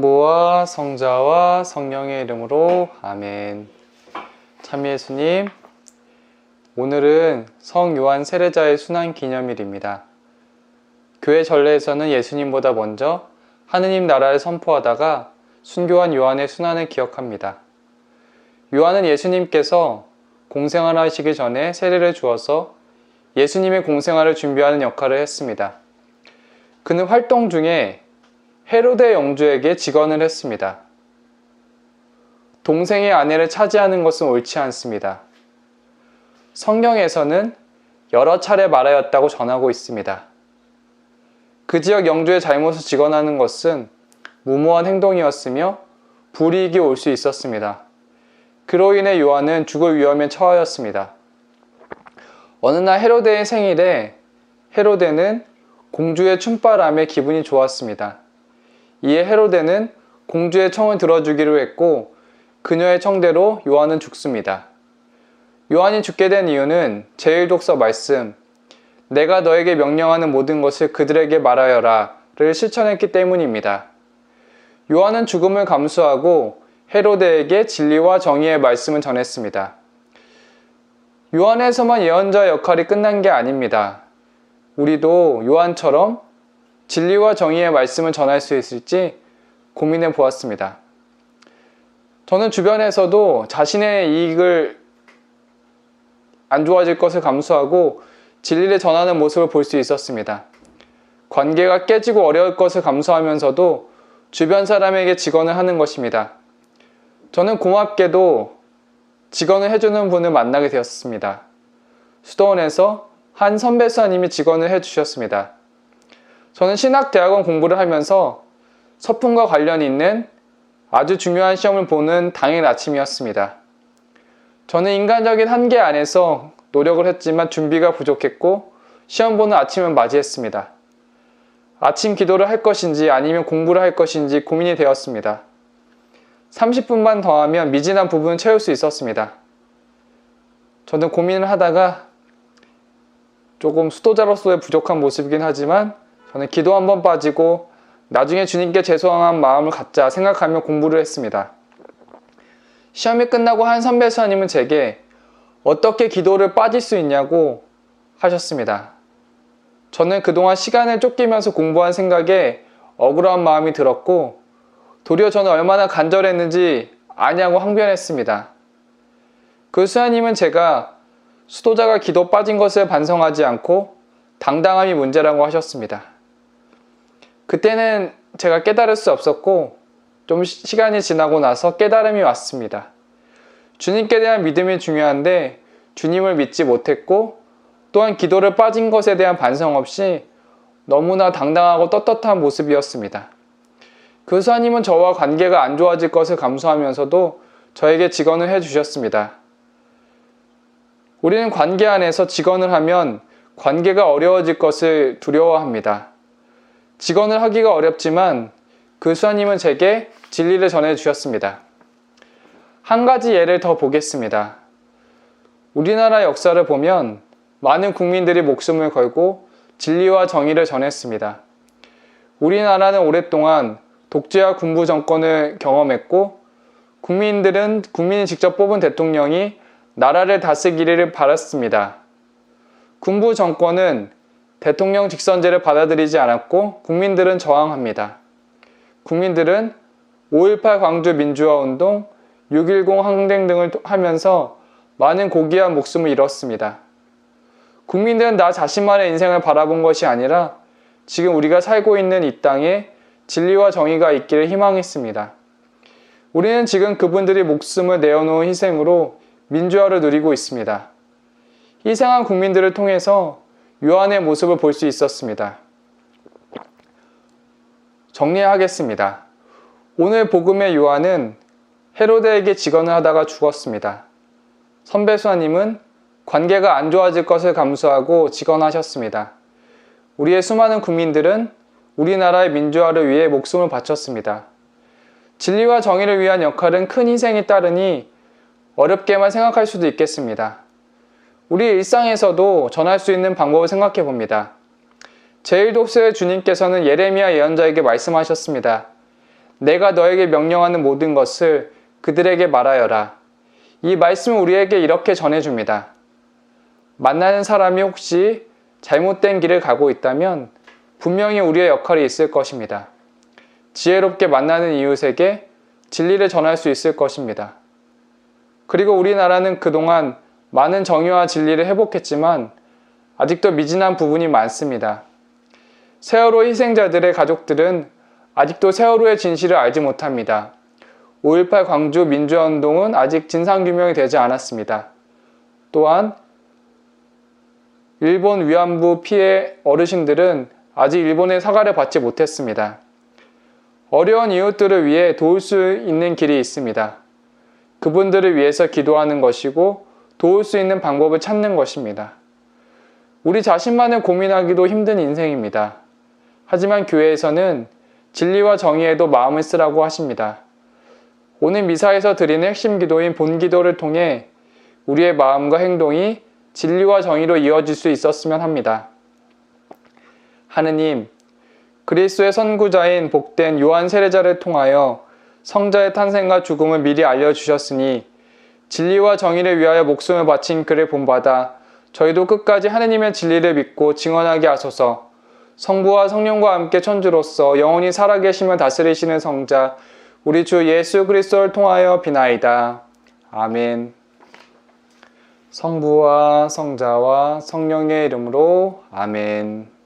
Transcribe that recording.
성부와 성자와 성령의 이름으로 아멘. 참 예수님, 오늘은 성 요한 세례자의 순환 기념일입니다. 교회 전례에서는 예수님보다 먼저 하느님 나라를 선포하다가 순교한 요한의 순환을 기억합니다. 요한은 예수님께서 공생활 하시기 전에 세례를 주어서 예수님의 공생활을 준비하는 역할을 했습니다. 그는 활동 중에 헤로데 영주에게 직언을 했습니다. 동생의 아내를 차지하는 것은 옳지 않습니다. 성경에서는 여러 차례 말하였다고 전하고 있습니다. 그 지역 영주의 잘못을 직언하는 것은 무모한 행동이었으며 불이익이 올 수 있었습니다. 그로 인해 요한은 죽을 위험에 처하였습니다. 어느 날 헤로데의 생일에 헤로데는 공주의 춤바람에 기분이 좋았습니다. 이에 헤로데는 공주의 청을 들어주기로 했고 그녀의 청대로 요한은 죽습니다. 요한이 죽게 된 이유는 제1독서 말씀 내가 너에게 명령하는 모든 것을 그들에게 말하여라 를 실천했기 때문입니다. 요한은 죽음을 감수하고 헤로데에게 진리와 정의의 말씀을 전했습니다. 요한에서만 예언자 역할이 끝난 게 아닙니다. 우리도 요한처럼 진리와 정의의 말씀을 전할 수 있을지 고민해 보았습니다. 저는 주변에서도 자신의 이익을 안 좋아질 것을 감수하고 진리를 전하는 모습을 볼 수 있었습니다. 관계가 깨지고 어려울 것을 감수하면서도 주변 사람에게 직언을 하는 것입니다. 저는 고맙게도 직언을 해주는 분을 만나게 되었습니다. 수도원에서 한 선배 수사님이 직언을 해주셨습니다. 저는 신학대학원 공부를 하면서 서품과 관련 있는 아주 중요한 시험을 보는 당일 아침이었습니다. 저는 인간적인 한계 안에서 노력을 했지만 준비가 부족했고 시험 보는 아침을 맞이했습니다. 아침 기도를 할 것인지 아니면 공부를 할 것인지 고민이 되었습니다. 30분만 더 하면 미진한 부분을 채울 수 있었습니다. 저는 고민을 하다가 조금 수도자로서의 부족한 모습이긴 하지만 저는 기도 한번 빠지고 나중에 주님께 죄송한 마음을 갖자 생각하며 공부를 했습니다. 시험이 끝나고 한 선배 수사님은 제게 어떻게 기도를 빠질 수 있냐고 하셨습니다. 저는 그동안 시간을 쫓기면서 공부한 생각에 억울한 마음이 들었고 도리어 저는 얼마나 간절했는지 아냐고 항변했습니다. 그 수사님은 제가 수도자가 기도 빠진 것을 반성하지 않고 당당함이 문제라고 하셨습니다. 그때는 제가 깨달을 수 없었고 좀 시간이 지나고 나서 깨달음이 왔습니다. 주님께 대한 믿음이 중요한데 주님을 믿지 못했고 또한 기도를 빠진 것에 대한 반성 없이 너무나 당당하고 떳떳한 모습이었습니다. 그 수사님은 저와 관계가 안 좋아질 것을 감수하면서도 저에게 직언을 해주셨습니다. 우리는 관계 안에서 직언을 하면 관계가 어려워질 것을 두려워합니다. 직언을 하기가 어렵지만 그 수사님은 제게 진리를 전해주셨습니다. 한 가지 예를 더 보겠습니다. 우리나라 역사를 보면 많은 국민들이 목숨을 걸고 진리와 정의를 전했습니다. 우리나라는 오랫동안 독재와 군부 정권을 경험했고 국민이 직접 뽑은 대통령이 나라를 다스리기를 바랐습니다. 군부 정권은 대통령 직선제를 받아들이지 않았고 국민들은 저항합니다. 국민들은 5.18 광주 민주화운동, 6.10 항쟁 등을 하면서 많은 고귀한 목숨을 잃었습니다. 국민들은 나 자신만의 인생을 바라본 것이 아니라 지금 우리가 살고 있는 이 땅에 진리와 정의가 있기를 희망했습니다. 우리는 지금 그분들이 목숨을 내어놓은 희생으로 민주화를 누리고 있습니다. 희생한 국민들을 통해서 요한의 모습을 볼 수 있었습니다. 정리하겠습니다. 오늘 복음의 요한은 헤로데에게 직언을 하다가 죽었습니다. 선배 수사님은 관계가 안 좋아질 것을 감수하고 직언하셨습니다. 우리의 수많은 국민들은 우리나라의 민주화를 위해 목숨을 바쳤습니다. 진리와 정의를 위한 역할은 큰 희생이 따르니 어렵게만 생각할 수도 있겠습니다. 우리 일상에서도 전할 수 있는 방법을 생각해 봅니다. 제1독서의 주님께서는 예레미야 예언자에게 말씀하셨습니다. 내가 너에게 명령하는 모든 것을 그들에게 말하여라. 이 말씀을 우리에게 이렇게 전해줍니다. 만나는 사람이 혹시 잘못된 길을 가고 있다면 분명히 우리의 역할이 있을 것입니다. 지혜롭게 만나는 이웃에게 진리를 전할 수 있을 것입니다. 그리고 우리나라는 그동안 많은 정의와 진리를 회복했지만 아직도 미진한 부분이 많습니다. 세월호 희생자들의 가족들은 아직도 세월호의 진실을 알지 못합니다. 5.18 광주 민주화운동은 아직 진상규명이 되지 않았습니다. 또한 일본 위안부 피해 어르신들은 아직 일본의 사과를 받지 못했습니다. 어려운 이웃들을 위해 도울 수 있는 길이 있습니다. 그분들을 위해서 기도하는 것이고 도울 수 있는 방법을 찾는 것입니다. 우리 자신만을 고민하기도 힘든 인생입니다. 하지만 교회에서는 진리와 정의에도 마음을 쓰라고 하십니다. 오늘 미사에서 드리는 핵심 기도인 본기도를 통해 우리의 마음과 행동이 진리와 정의로 이어질 수 있었으면 합니다. 하느님, 그리스도의 선구자인 복된 요한 세례자를 통하여 성자의 탄생과 죽음을 미리 알려주셨으니 진리와 정의를 위하여 목숨을 바친 그를 본받아 저희도 끝까지 하느님의 진리를 믿고 증언하게 하소서. 성부와 성령과 함께 천주로서 영원히 살아계시며 다스리시는 성자 우리 주 예수 그리스도를 통하여 비나이다. 아멘. 성부와 성자와 성령의 이름으로 아멘.